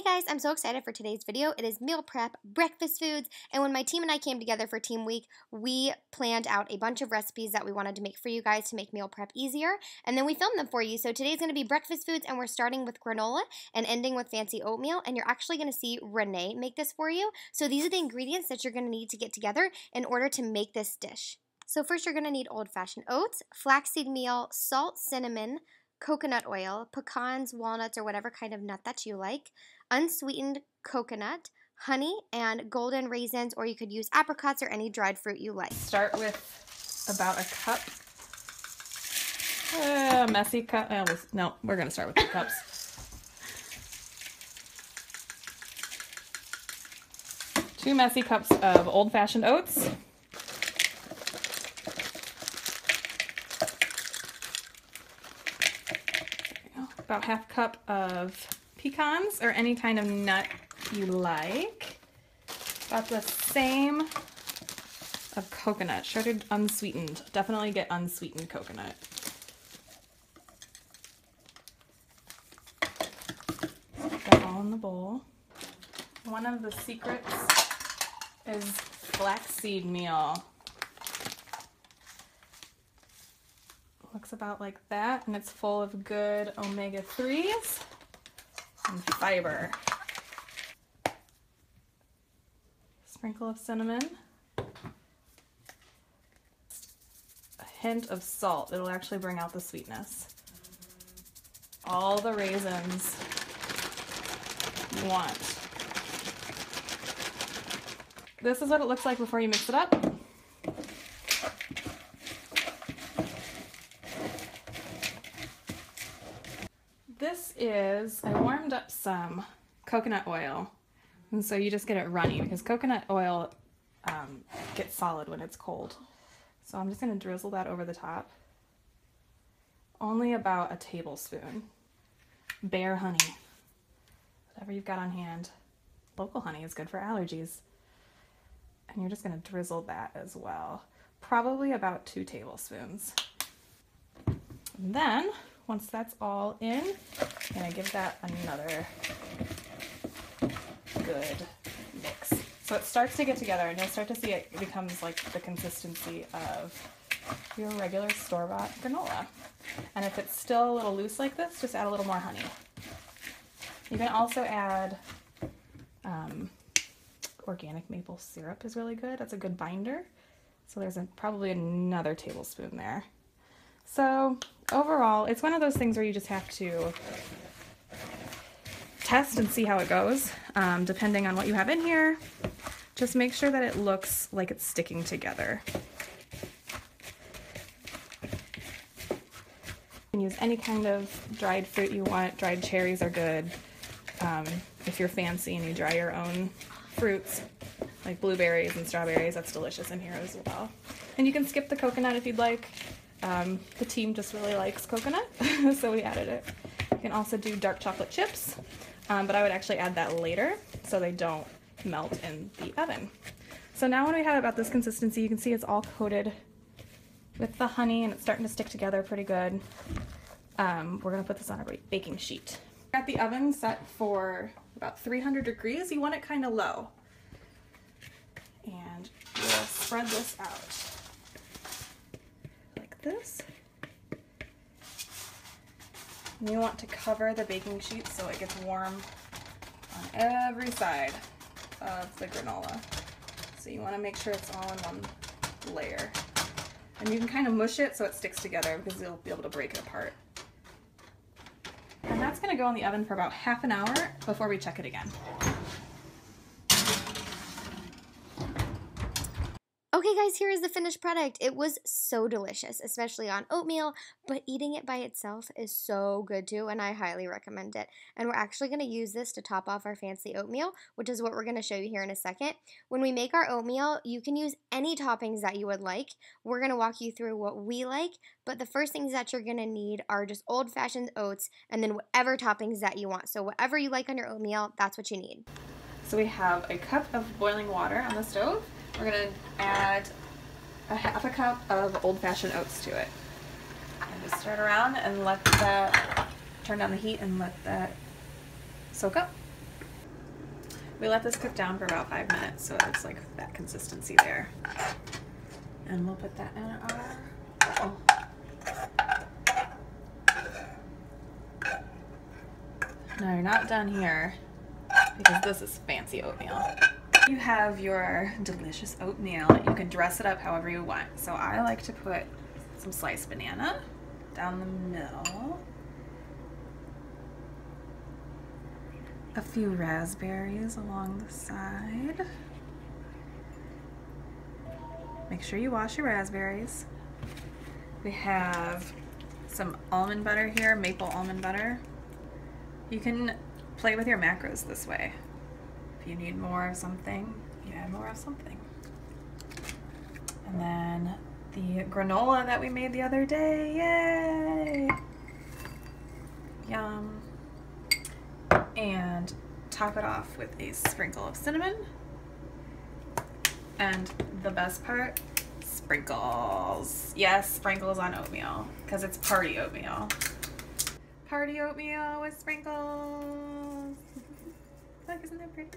Hey guys, I'm so excited for today's video. It is meal prep, breakfast foods, and when my team and I came together for Team Week, we planned out a bunch of recipes that we wanted to make for you guys to make meal prep easier, and then we filmed them for you. So today's going to be breakfast foods, and we're starting with granola and ending with fancy oatmeal, and you're actually going to see Renee make this for you. So these are the ingredients that you're going to need to get together in order to make this dish. So first you're going to need old-fashioned oats, flaxseed meal, salt, cinnamon, coconut oil, pecans, walnuts, or whatever kind of nut that you like, unsweetened coconut, honey, and golden raisins, or you could use apricots or any dried fruit you like. Start with about a cup. Messy cup. No, we're going to start with 2 cups. Two messy cups of old-fashioned oats. About 1/2 cup of pecans or any kind of nut you like. About the same of coconut, shredded unsweetened. Definitely get unsweetened coconut. Put that all in the bowl. One of the secrets is flaxseed meal. Looks about like that, and it's full of good omega-3s and fiber. Sprinkle of cinnamon. A hint of salt. It'll actually bring out the sweetness. All the raisins you want. This is what it looks like before you mix it up. This is, I warmed up some coconut oil, and so you just get it runny because coconut oil gets solid when it's cold. So I'm just going to drizzle that over the top. Only about a tablespoon. Bare honey, whatever you've got on hand. Local honey is good for allergies. And you're just going to drizzle that as well. Probably about 2 tablespoons. And then, once that's all in, I'm going to give that another good mix. So it starts to get together, and you'll start to see it becomes like the consistency of your regular store-bought granola. And if it's still a little loose like this, just add a little more honey. You can also add organic maple syrup is really good. That's a good binder. So there's probably another tablespoon there. So overall, it's one of those things where you just have to test and see how it goes, depending on what you have in here. Just make sure that it looks like it's sticking together. You can use any kind of dried fruit you want. Dried cherries are good. If you're fancy and you dry your own fruits, like blueberries and strawberries, that's delicious in here as well. And you can skip the coconut if you'd like. The team just really likes coconut, so we added it. You can also do dark chocolate chips, but I would actually add that later so they don't melt in the oven. So now when we have about this consistency, you can see it's all coated with the honey and it's starting to stick together pretty good. We're going to put this on a baking sheet. Got the oven set for about 300 degrees. You want it kind of low. And we'll spread this out like this. And you want to cover the baking sheet so it gets warm on every side of the granola. So you want to make sure it's all in one layer. And you can kind of mush it so it sticks together because you'll be able to break it apart. And that's going to go in the oven for about half an hour before we check it again. Okay guys, here is the finished product. It was so delicious, especially on oatmeal, but eating it by itself is so good too, and I highly recommend it. And we're actually going to use this to top off our fancy oatmeal, which is what we're going to show you here in a second. When we make our oatmeal, you can use any toppings that you would like. We're going to walk you through what we like, but the first things that you're going to need are just old-fashioned oats and then whatever toppings that you want. So whatever you like on your oatmeal, that's what you need. So we have a cup of boiling water on the stove. We're going to add a 1/2 cup of old-fashioned oats to it. And just stir it around and let that, turn down the heat and let that soak up. We let this cook down for about 5 minutes, so it's like that consistency there. And we'll put that in our bowl. Now you're not done here, because this is fancy oatmeal. You have your delicious oatmeal. You can dress it up however you want. So I like to put some sliced banana down the middle, a few raspberries along the side. Make sure you wash your raspberries. We have some almond butter here, maple almond butter. You can play with your macros this way. If you need more of something, you add more of something. And then the granola that we made the other day, yay! Yum. And top it off with a sprinkle of cinnamon. And the best part, sprinkles. Yes, sprinkles on oatmeal, because it's party oatmeal. Party oatmeal with sprinkles. Look, isn't that pretty?